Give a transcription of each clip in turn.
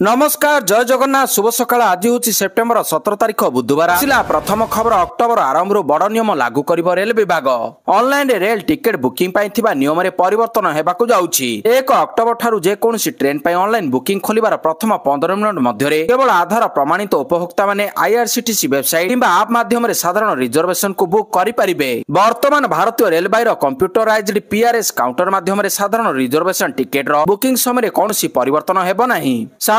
नमस्कार जय जगन्नाथ शुभ सकाळ। आज हूँ सेप्टेम्बर 17 तारिख बुधवार। आसिला प्रथम खबर अक्टोबर आरंभ बड़ नियम लागू करिब रेल विभाग। ऑनलाइन रेल टिकेट बुकिंग पाई थिबा नियम रे परिवर्तन हेबाकु जाउछि। 1 अक्टोबर ठारू जे कोनसी ट्रेन पाई ऑनलाइन बुकिंग खोलिबार प्रथम 15 मिनिट मध्यरे केवल आधार प्रमाणित उपभोक्ता माने आईआरसीटीसी वेबसाइट किंबा ऐप माध्यम रे साधारण रिजर्वेशन को बुक करि परिबे। वर्तमान भारतीय रेलवे रो कंप्यूटराइज्ड पीआरएस काउंटर माध्यम रे साधारण रिजर्वेशन टिकेट रो बुकिंग समय रे कोनसी परिवर्तन हेबो नाही।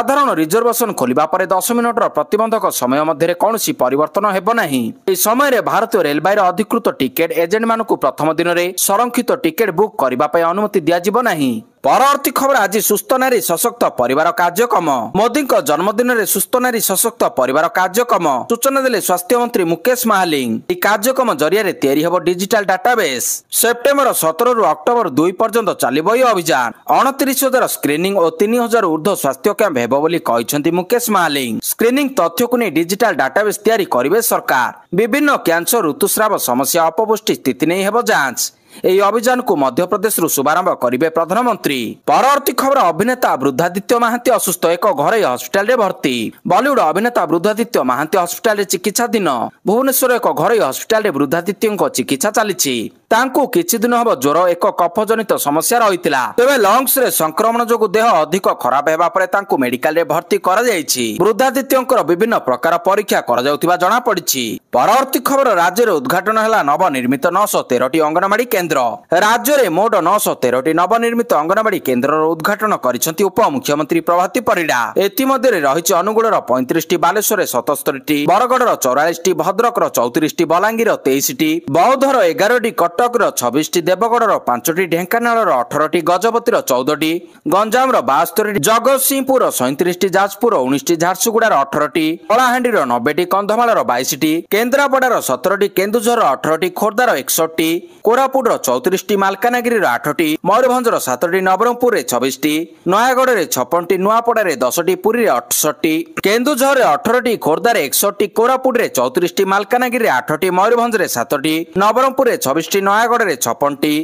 साधारण रिजर्वेशन खोलिबा परे 10 मिनिट प्रतिबंधक समय मध्य कौनसी परिवर्तन हेबो नाही। ए समय रे भारतीय रेलवे अधिकृत टिकेट एजेंट मानकु प्रथम दिन रे संरक्षित टिकेट बुक करिबा पय अनुमति दिया जिवो नाही। परवर्ती खबर आज सुस्थ नारी सशक्त परिवार कार्यक्रम। मोदी जन्मदिन में सुस्थ नारी सशक्त परिवार कार्यक्रम सूचना देले स्वास्थ्य मंत्री मुकेश महालिंग। कार्यक्रम जरिया तैयारी हेबो डिजिटल डाटाबेस। सेप्टेम्बर 17 रु अक्टोबर 2 पर्यंत चलिबो यह अभियान। 29,000 स्क्रीनिंग और 3,000 ऊर्ध्व स्वास्थ्य कैंप हेबो बोली कहिसेंती मुकेश महालिंग। स्क्रीनिंग तथ्य को नहीं डिजिटल डाटाबेस तैयारी करिवे सरकार। विभिन्न कैंसर ऋतुस्राव समस्या अपपुष्टि स्थिति नहीं हेबो जांच। এই অভিযান को मध्य प्रदेश शुभारंभ करेंगे प्रधानमंत्री। परवर्ती खबर अभिनेता वृद्धादित्य महांती असुस्थ एक घरोई हस्पिटाल भर्ती। बॉलीवुड अभिनेता वृद्धादित्य महांती हस्पिटाल चिकित्साधीन। भुवनेश्वर एक घरोई हस्पिटाल वृद्धादित्य चिकित्सा चली। किछि दिन हम ज्वर एक कफ जनित समस्या रही तेज लंग्स रे संक्रमण जो देह अधिक खराब हेबा परे तांकु मेडिकल रे भर्ती करा जायछि। वृद्धादित्य विभिन्न प्रकार परीक्षा करा जाउथिबा जणा पड़िछि। परवर्ती खबर राज्य रे उद्घाटन हैला नवनिर्मित 913टी अंगनवाड़ी केन्द्र। राज्य रे मोट 913टी नवनिर्मित अंगनवाड़ी केन्द्र उद्घाटन करिसेंती उप मुख्यमंत्री प्रभाती परिडा। एति मध्ये रहिछि अनुगुळर 35टी, बालेश्वर 77टी, बरगडर 44टी, भद्रकर 34टी, बलांगीर 23टी, बौद्धर 11टी, कटकर 26टी, देवगढ़ 5टी, ढेंकानाल 18टी, गजपतिर 14टी, गंजाम 72टी, जगतसिंहपुर 37टी, जाजपुर 19टी, झारसुगुड़ार 18टी, कलाहांडीर 90टी, कंधमाल 22टी, केन्द्रापड़ार 17टी, केन्दुझर 18टी, खोर्धार 61टी, कोरापुट 34टी, मालकानगिरी 8टी, मयूरभंजर 7टी, नवरंगपुर 26टी, नयागढ़ 56टी, नुआपड़ा 10टी, पुरी 68टी, केन्दुझर 18टी, खोर्धार 61टी, कोरापुट 34टी, मालकानगिरी 8टी, मयूरभंजर 7टी, नवरंगपुर 26टी, नयागढ़ 56टी,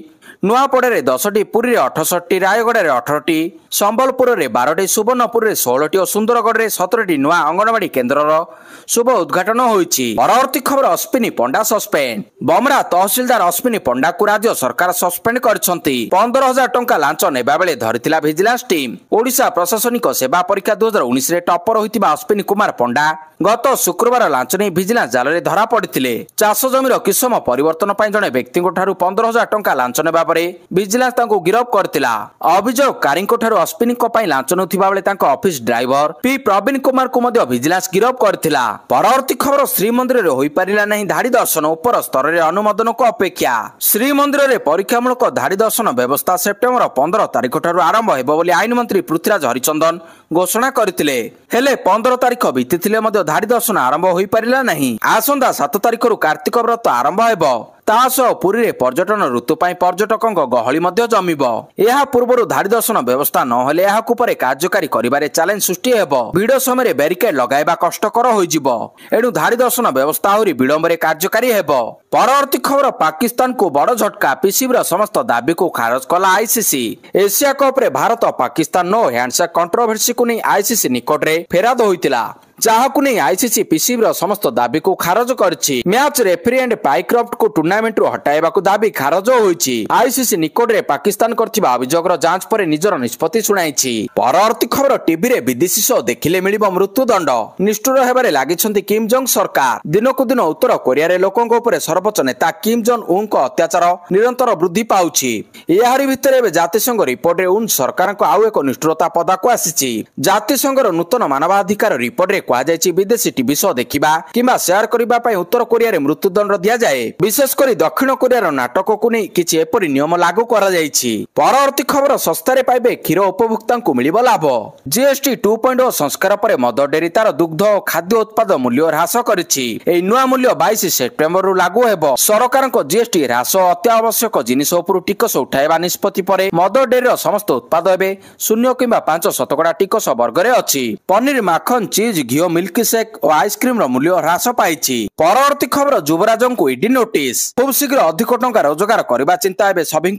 नुआपड़ा 10टी, पुरी 68टी, रायगढ़ 18टी, संबलपुर 12टी, सुवर्णपुर 16टी और सुंदरगढ़ 17टी नुआ अंगनवाड़ी केन्द्र शुभ उद्घाटन होईछि। परवर्ती खबर अश्विनी पंडा सस्पेंड। बमरा तहसीलदार अश्विनी पंडा को राज्य सरकार सस्पेंड करछंती। 15,000 टंका लांच नेबा बेले धरिथिला विजिलेंस टीम। ओडिशा प्रशासनिक सेवा परीक्षा 2019 रे टॉपर होइतिबा अश्विनी कुमार पंडा गत शुक्रवार लांच नहीं विजिलेंस जाल रे धरा पड़िथिले। चाष जमीर किसम परिवर्तन पाई जणे व्यक्ति ठारू 15,000 टंका लांच नेबा परे विजिलेंस तांको गिरफ करथिला। अभियोगकारी ठारू अश्विनी लांच नथिबा बेले तांको ऑफिस ड्राइवर पी प्रवीण कुमार को मध्य विजिलेंस गिरफ करथिला। परवर्ती खबर श्रीमंदिर रे होई पारिला नहीं धाड़ी दर्शन उपर स्तर रे अनुमोदन को अपेक्षा। श्रीमंदिर रे परीक्षामूलक धाड़ी दर्शन व्यवस्था सेप्टेम्बर 15 तारिख ठारू आरंभ हेबो बोली आईन मंत्री पृथ्वीराज हरिचंदन घोषणा करथिले। हेले 15 तारिख बीतिथिले मध्य धाड़ी दर्शन आरंभ होई पारिला नहीं। आसंता 7 तारिख रु कार्तिक व्रत आरंभ हेबो। पुरी रे पर्यटन ऋतु पाई पर्यटकों गहली मध्य जमिबो। एहा पूर्वरु धाड़ी दर्शन व्यवस्था न हेले एहाकु परे कार्यकारी करिबारे चैलेंज सृष्टि हेबो। भिड़ समय बैरिकेड लगाइबा कष्टकर होइजिबो। एणु धाड़ी दर्शन व्यवस्था आहुरी विलंबरे कार्यकारी हेबो। परवर्ती खबर पाकिस्तान को बड़ झटका। पीसीबी रो समस्त दाबी को खारज कला आईसीसी। एशिया कप रे Bharat Pakistan no handshake controversy को नहीं आईसीसी निकट रे फेराद होइतिला। जहाकु नहीं आईसीसी पीसीबी रो समस्त दाबी को खारज करछि। मैच रेफरी एंड पाइक्रॉफ्ट को टूर्नामेंट रु हटाइबाकु दाबी खारज होइछि। आईसीसी निकट रे पाकिस्तान करथिबा अभियोगर जांच परे निजर निष्पत्ति सुनाइछि। परवर्ती खबर टीवी रे विदेशी शो देखिले मिलिबो मृत्युदंड। निष्ठुर हेबारे लागिछन्ति किम जोंग सरकार। दिनकु दिन उत्तर कोरिया रे लोकंक उपरे सर्वोच्च नेता किम जोंग उन को अत्याचार निरंतर वृद्धि पाउछि। एहारी भितरे एबे जातिसंघ रिपोर्ट रे उन सरकार को आउ एक निष्ठुरता पदाकु आसीछि। जातिसंघर नूतन मानवाधिकार रिपोर्ट रे कुआଯାଇଛି विदेशी टीवी शो देखिबा किंबा शेयर करिबा पई उत्तर कोरिया रे मृत्युदंड दिया जाए। विशेष करी दक्षिण कोरिया नाटक को नहीं किछि एपरि नियम लागू करा जायछि। परवर्ती खबर सस्तारे पाइबे क्षीर उपभोक्ता को मिलिबो लाभ। जीएसटी 2.0 संस्कार पर मद डेरी तार दुग्ध और खाद्य उत्पाद मूल्य ह्रास करिछि। एई नुआ मूल्य 22 सेप्टेम्बर रु लागू हेबो। सरकार को जीएसटी ह्रास अत्यावश्यक जिनिस उपरु टिकस उठाइबा निष्पत्ति परे मद डेरी समस्त उत्पाद एबे 0 किंबा 5% टिकस वर्ग रे अछि। पनीर, माखन, चीज, घिओ मिल्क शेक और आइसक्रीम मूल्य ह्रास पाई। परवर्ती खबर युवराज को ईडी नोटिस। खूब शीघ्र अधिक टंका रोजगार करने चिंता एवं सभी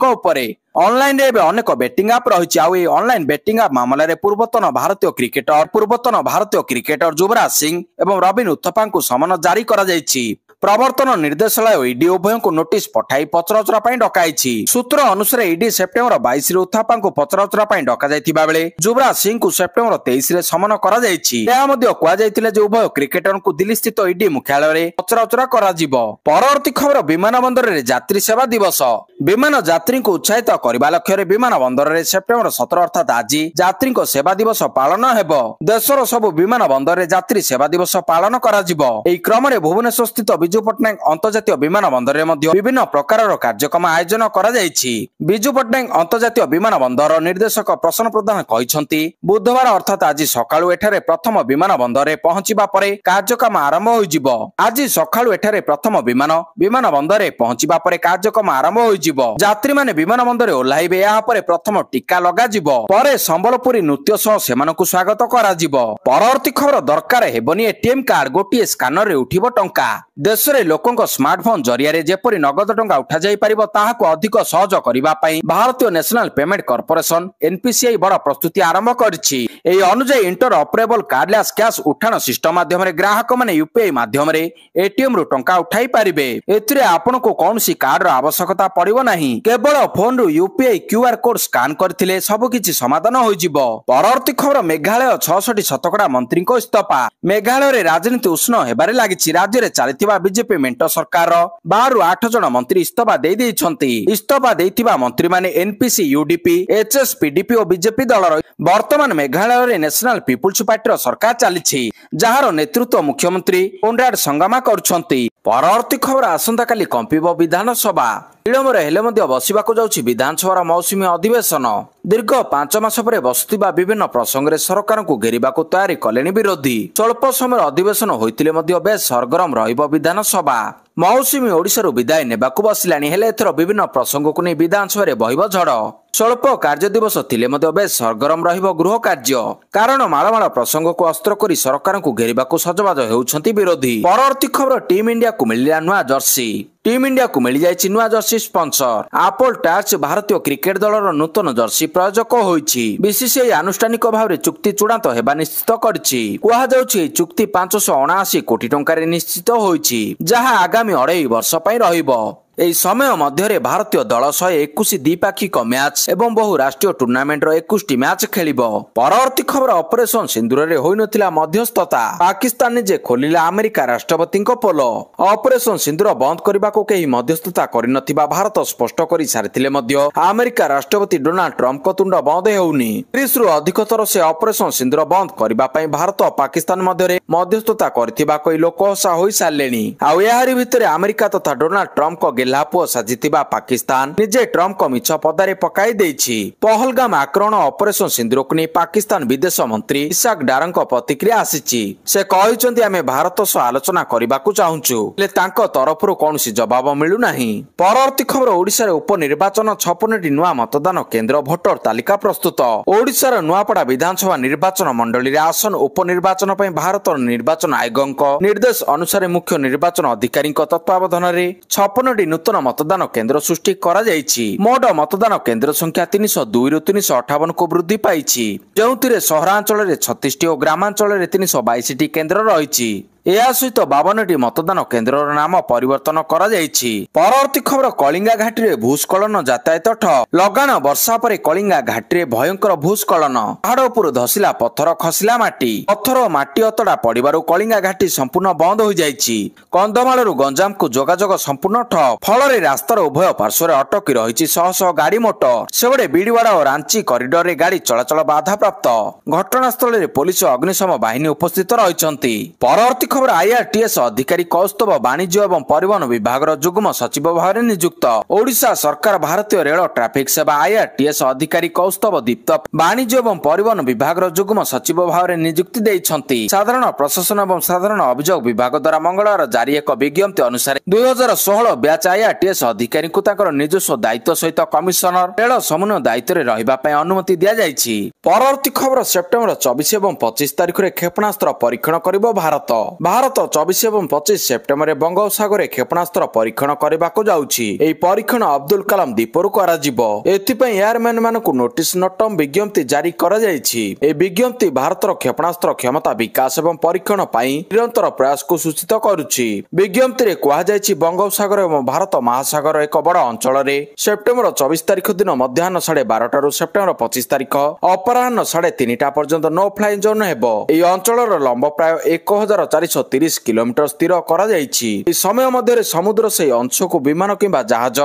ऑनलाइन रे अनेक बेटिंग आप रही। ऑनलाइन बेटिंग आप मामला रे पूर्वतन भारतीय क्रिकेटर युवराज सिंह एवं रविन उथप्पा को समन जारी करा जायछि। प्रवर्तन निर्देशालय ईडी उभय को नोटिस पठाई पचराउचरा डकाई। सूत्र अनुसार ईडी सेप्टेम्बर 22 रे उथप्पा को पचराउचरा डका जायथिबा बेले युवराज सिंह को सेप्टेम्बर 23 रे समन करा जायछि। यह मध्ये कुआ जायतिले जे उभय क्रिकेटर को दिल्ली स्थित ईडी मुख्यालय रे पचराउचरा करा जिवो। परवर्ती खबर विमान बंदर रे यात्री सेवा दिवस। विमान यात्री को उत्साहित करबा लक्ष्य रे विमान बंदर रे सेप्टेम्बर 17 अर्थात आज यात्री को सेवा दिवस पालन हेबो। देशर सब विमान बंदर रे यात्री सेवा दिवस पालन करा जिवो। एही क्रम रे भुवनेश्वर स्थित बिजू पट्टनायक अंतर्जातीय विमान बंदर रे मध्ये विभिन्न प्रकार कार्यक्रम आयोजन करा जायछि। बिजू पट्टनायक अंतर्जातीय विमान बंदर निर्देशक प्रसन्न प्रधान कहिसंती बुधवार अर्थात आज सकाळु एठारे प्रथम विमान बंदर रे पहुंचिबा परे कार्यक्रम आरंभ होइजिवो। आज सकाळु एठारे प्रथम विमान बंदर रे पहुंचिबा परे कार्यक्रम आरंभ होइजिवो। यात्री माने विमान बंदर रे ओल्हाइबे। या परे प्रथम टीका लगा जिवो। परे संबलपुरी नृत्य सह सेमानकु स्वागत करा जिवो। परवर्ती खबर दरकार हेबनी एटीएम कार्ड गोटिए स्कैनर रे उठिबो टंका। देश रे लोकंक स्मार्टफोन जरिया रे जेपरि नगद टंका उठा जाई परिबो ताहाकु अधिक सहज करिबा पई भारतीय नेशनल पेमेंट कॉर्पोरेशन एनपीसीआई बड़ प्रस्तुति आरंभ करछि। एही अनुसार इंटर ऑपरेबल कार्डलेस कैश उठाण सिस्टम माध्यम रे ग्राहक माने यूपीआई माध्यम रे एटीएम रु टंका उठाई परिबे। एथिरे आपनको कोनोसी कार्ड रो आवश्यकता पड़िबो नाही। केवल फोन रु यूपीआई क्यूआर कोड स्कैन करथिले सब किछि समाधान होई जिवो। परवर्ती खबर मेघालय 66 शतकड़ा मंत्री को इस्तीफा। मेघालय रे राजनीति उष्ण हेबारे लागिछि। राज्य रे चलिथिबा बीजेपी मेंट सरकार 12 रु 8 जन मंत्री इस्तीफा दे दैछंती। इस्तीफा देथिबा मंत्री माने एनपीसी यूडीपी एचएस पीडीपी और बीजेपी दलर वर्तमान मेघालय रे नेशनल पीपुल्स पार्टी रो सरकार चलिछि जहार नेतृत्व मुख्यमंत्री कोनराड संगमा करुछंती। परवर्ती खबर आसंता काली कंपिबो विधानसभा। विलंबर हेले मध्य बसिबाकु जाउछि विधानसभार मौसुमी अधिवेशन। दीर्घ 5 मास पर बसुथिबा विभिन्न प्रसंग रे सरकार को घेरिबाकु तयारी कलेनि विरोधी। स्वल्प समय अधिवेशन होइतिले मध्य बेस सरगरम रहिबो विधानसभा। मौसुमी ओडिशारु विदाय नेबाकु बसिलानि हेले एथर विभिन्न प्रसंग को नै विधानसभा रे बहिबो झड़। स्वल्प कार्य दिवस थिले मध्य बेस सरगरम रहिबो गृह कार्य। कारण माळमाळ प्रसंग को अस्त्र करी सरकार को घेरिबाकु सजबाज हेउछंती विरोधी। परवर्ती खबर टीम इंडिया को मिलिला नुआ जर्सी। टीम इंडिया को मिल जाइछि नुआ जर्सी स्पॉन्सर। एप्पल टाच भारतीय क्रिकेट दलर नूतन जर्सी प्रयोजक होइछि। बीसीसीआई आनुष्ठानिक भाव चुक्ति चूड़ांत हेबा निश्चित करछि। कुहा जाउछि चुक्ति 579 कोटी टंका रे निश्चित होइछि जहा आगामी 2.5 वर्ष पई रहिबो। एही समय मध्य भारतीय दल 121 द्विपाक्षिक मैच एवं बहु राष्ट्रीय टूर्नामेंट 21 मैच खेलिबो। परवर्ती खबर ऑपरेशन सिंदूर रे होई नथिला मध्यस्थता। पाकिस्तान जे खोलिला अमेरिका राष्ट्रपति पोल। ऑपरेशन सिंदूर बंद करबा को केही मध्यस्थता करि नथिबा भारत स्पष्ट करि सारिथिले मध्य अमेरिका राष्ट्रपति डोनाल्ड ट्रम्प को तुंड बंद हेउनी। 30 रु अधिक थर से ऑपरेशन सिंदूर बंद करबा पई भारत और पाकिस्तान मध्य रे मध्यस्थता करथिबा कोई लोक हसा होई सारलेनी। आ यारी भितरे अमेरिका तथा डोनाल्ड ट्रम्प को गेलापुओ साजिथिबा पाकिस्तान निजे ट्रम्प को मिछ पदारे पकाई देछि। पहलगाम आक्रमण ऑपरेशन सिंदूर को नै पाकिस्तान विदेश मंत्री इसाक डारन को प्रतिक्रिया आसीछि। से कहिसंती आमे भारत सह आलोचना करबाकू चाहूछु ले तांको तरफरु कोनोसी जवाब मिलु नाही। परवर्ती खबर ओडिसा रे उपनिर्वाचन 56टी नुआ मतदान केंद्र भोटर तालिका प्रस्तुत। ओडिसा रे नुआपड़ा विधानसभा निर्वाचन मंडली रे आसन उपनिर्वाचन पई भारत निर्वाचन आयोगक निर्देश अनुसार मुख्य निर्वाचन अधिकारी तत्वावधान रे 56टी नूतन मतदान केंद्र सृष्टि करा जायछि। मोट मतदान केंद्र संख्या 302 रु 358 को वृद्धि पाइछि। जोंथिरे सहरांचल रे 36टी और ग्रामांचल रे 322टी केंद्र रहिछि। या सहित 52टी मतदान केंद्र नाम परिवर्तन करा जायछि। परवर्ती खबर कलिंगा घाटी रे भूस्खलन यातायात ठप। लगाण वर्षा पर कलिंगा घाटी रे भयंकर भूस्खलन। पहाड़ उपर धसिला पत्थर खसिला माटी। पत्थर और माटी अतड़ा पड़िबारु कलिंगा घाटी संपूर्ण बंद हो जायछि। कंधमाल गंजाम को जोगाजोग संपूर्ण ठप। फल रे रास्तार उभय पार्श्व रे अटकी रहिछि शह शह गाड़ी मोटर। सेबडे बीड़वाड़ा और रांची कॉरिडोर रे गाड़ी चलाचल बाधा प्राप्त। घटनास्थल रे पुलिस और अग्निशम बाहिनी उपस्थित रहिसंती। परवर्ती खबर आईआरटीएस अधिकारी कौस्तुभ वाणिज्य एवं परिवहन विभाग जुग्म सचिव भाव नियुक्त ओडिशा सरकार भारतीय रेल ट्राफिक सेवा आईआरटीएस अधिकारी कौस्तुभ दीप्त वाणिज्य एवं परिवहन विभाग जुग्म सचिव भाव नियुक्ति देइछन्ति। साधारण प्रशासन एवं साधारण अभियोग विभाग द्वारा मंगलवार जारी एक विज्ञप्ति अनुसार 2016 ब्याच आईआरटीएस अधिकारी निजस्व दायित्व सहित कमिशनर रेल समन्वय दायित्व रहिबा पय अनुमति दिया जायछि। परवर्ती खबर सेप्टेम्बर 24 एवं 25 तारिख रे क्षेपणास्त्र परीक्षण करिबो भारत 24 एवं 25 सेप्टेम्बर रे बंगोपसागर क्षेपणास्त्र परीक्षण करबाको जाउछि। एई परीक्षण अब्दुल कलाम द्वीपरु कराजिबो। एथिपय एयरमैन मानकु नोटिस नटम विज्ञप्ति जारी करा जायछि। ए विज्ञप्ति भारतर क्षेपणास्त्र क्षमता विकास एवं परीक्षण पई निरंतर प्रयास को सूचित करूछि। विज्ञप्ति रे कुहा जायछि बंगोपसागर एवं भारत महासागर एक बड़ अंचल रे सेप्टेम्बर 24 तारिख दिन मध्याह्न 12:30 रु सेप्टेम्बर 25 तारिख अपराह्न 3:30 पर्यंत नो फ्लाइंग जोन हेबो। एई अंचलर लंब प्राय 1430 किलोमीटर स्थिर करा जायछि। एई समय मध्य समुद्र से अंश को विमान किंबा जहाज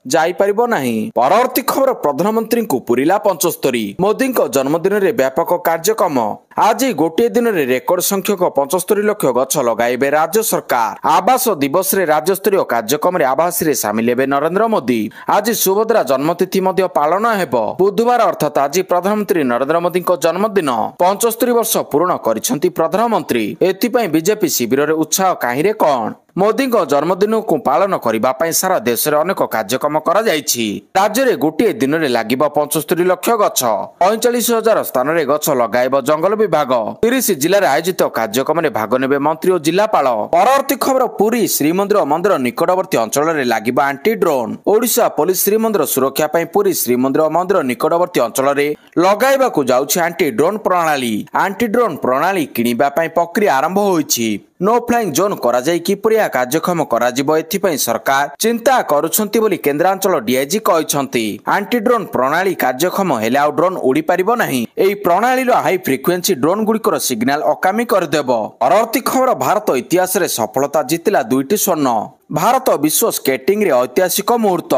जाई परिबो नाही। परवर्ती खबर प्रधानमंत्री को पुरिला 75 मोदी जन्मदिन रे व्यापक कार्यक्रम आज गोटे दिन रे रेकर्ड संख्यक 75 लाख गछ लगाइबे राज्य सरकार। आवास दिवस रे राज्य स्तरीय कार्यक्रम रे आवास रे शामिल हेबे नरेंद्र मोदी। आज सुभद्रा जन्मतिथि मध्य पालन हेबो। बुधवार अर्थात आज प्रधानमंत्री नरेंद्र मोदी जन्मदिन 75 वर्ष पूर्ण करिसंती प्रधानमंत्री। एथिपय बीजेपी शिविर रे उत्साह काहिरे कोन मोदी जन्मदिन को पालन करबा पय सारा देश रे अनेक कार्यक्रम करा जायछि। राज्य रे गोटे दिन रे लागिबो 75 लाख गछ 45,000 स्थान रे गछ लगाइबो जंगल विभाग। 30 जिल्ला रे आयोजित कार्यक्रम रे भाग नेबे मंत्री और जिलापाल। परवर्ती खबर पुरी श्रीमंदिर मंदिर निकटवर्ती अंचल रे लागिबो anti drone. Odisha police Shrimandir सुरक्षा पय पुरी श्रीमंदिर मंदिर निकटवर्ती अंचल रे लगाइबाकू जाउछि एंटी ड्रोन प्रणाली। एंटी ड्रोन प्रणाली किनिबा पय प्रक्रिया आरंभ होइछि। नो फ्लाइंग जोन करा जाय किपरि कार्यक्रम करा जिवो एथिपय सरकार चिंता करूछंती बोली केंद्रांचल डीआईजी कहछंती। एंटी ड्रोन प्रणाली कार्यक्रम हेले आ ड्रोन उड़ी परिबो नाही। एई प्रणाली रो हाई फ्रिक्वेंसी ड्रोन गुड़िकर सिग्नल अकामी कर देबो। परवर्ती खबर भारत इतिहास रे सफलता जितिला 2टी स्वर्ण। भारत विश्व स्केटिंग रे ऐतिहासिक मुहूर्त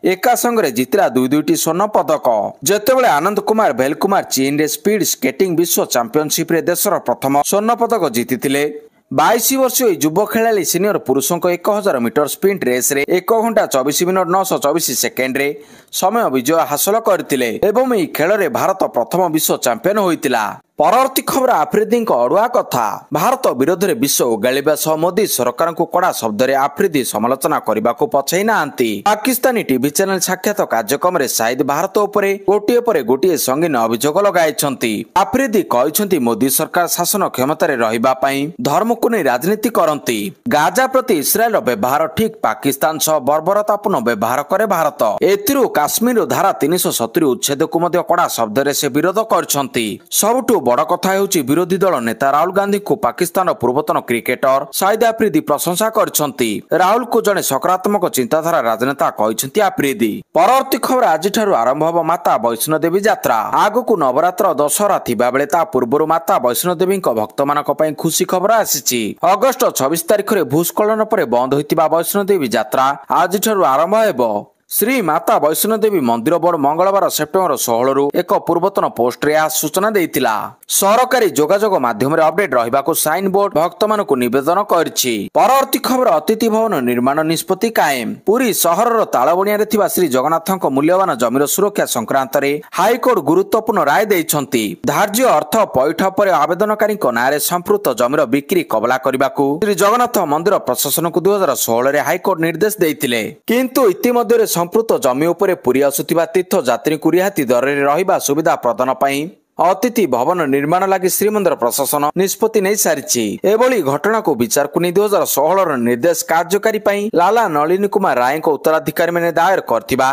एका संगे जितिला 2टी स्वर्ण पदक। जेतेबेले आनंद कुमार भेल कुमार चीन रे स्पीड स्केटिंग विश्व चैंपियनशिप रे देशर प्रथम स्वर्ण पदक जीतिथिले। 22 वर्षीय युव खेलाड़ी सीनियर पुरुषों 1000 मीटर स्प्रिंट रेस रे 1 घंटा 24 मिनिट 924 सेकेंड रे समय विजय हासिल करथिले एवं ई खेल रे भारत प्रथम विश्व चैंपियन होइतिला। परवर्ती खबर आफ्रिदी अड़ुआ कथा भारत विरोध में विश्व उगाड़ा सह मोदी सरकार को कड़ा शब्द रे आफ्रिदी समालोचना करने को पछई नांती। पाकिस्तानी टीवी चैनल साक्षात कार्यक्रम रे शायद भारत उपरे गोटिए परे गोटिए संगीन अभियोग लगाइछंती। आफ्रिदी कहछंती मोदी सरकार शासन क्षमता रे रहिबा पई धर्म को नहीं राजनीति करती। गाजा प्रति इस्राएल व्यवहार ठीक पाकिस्तान सह बर्बरतापूर्ण व्यवहार करे भारत। एथिरु काश्मीर धारा 370 उच्छेद को मध्य कड़ा शब्द रे से विरोध करछंती। सबुठु बड़ कथा हेउची विरोधी दल नेता राहुल गांधी को पाकिस्तान पूर्वतन क्रिकेटर शाहिद आफ्रिदी प्रशंसा करछंती। राहुल को जने सकारात्मक चिंताधारा राजनेता कहछंती आफ्रिदी। परवर्ती खबर आज ठारू आरंभ हबो माता वैष्णो देवी यात्रा। आगकू नवरात्र दशहरा थिबा बेले ता पूर्वरु माता वैष्णो देवी भक्त मानक पई खुशी खबर आसीची। अगस्त 26 तारिख रे भूस्खलन परे बंद होइतिबा वैष्णो देवी यात्रा आज ठारू आरंभ हेबो। श्री माता वैष्णो देवी मंदिर बोर्ड मंगलवार सेप्टेम्बर 16 रु एक पूर्वतन पोस्ट रे सूचना देइतिला। सरकारी जोगाजोग माध्यम रे अपडेट रहिबाकू साइन बोर्ड भक्त मानकू निवेदन करछि। परवर्ती खबर अतिथि भवन निर्माण निष्पत्ति कायम। पुरी सहरर तालबणिया रे थिबा श्री जगन्नाथक मूल्यवान जमीर सुरक्षा संक्रांत रे हाईकोर्ट गुरुत्वपूर्ण राय देइछंती। धार्य अर्थ पैठ पर आवेदनकारी नारे संपृक्त जमीर बिक्री कबला करबाकू श्री जगन्नाथ मंदिर प्रशासन को 2016 रे हाईकोर्ट निर्देश देइतिले। किंतु इतिमध्ये संपृक्त जमी उपरे पुरी आसुथिबा तीर्थ यात्री को रिहाती दर रे रहिबा सुविधा प्रदान पई अतिथि भवन निर्माण लगी श्रीमंदिर प्रशासन निष्पत्ति नहीं सारिछि। एभली घटना को विचार को 2016 निर्देश कार्यकारी पई लाला नलिनी कुमार राय को उत्तराधिकारी माने दायर करथिबा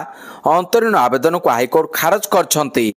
अंतरीण आवेदन को हाईकोर्ट खारज करछंती।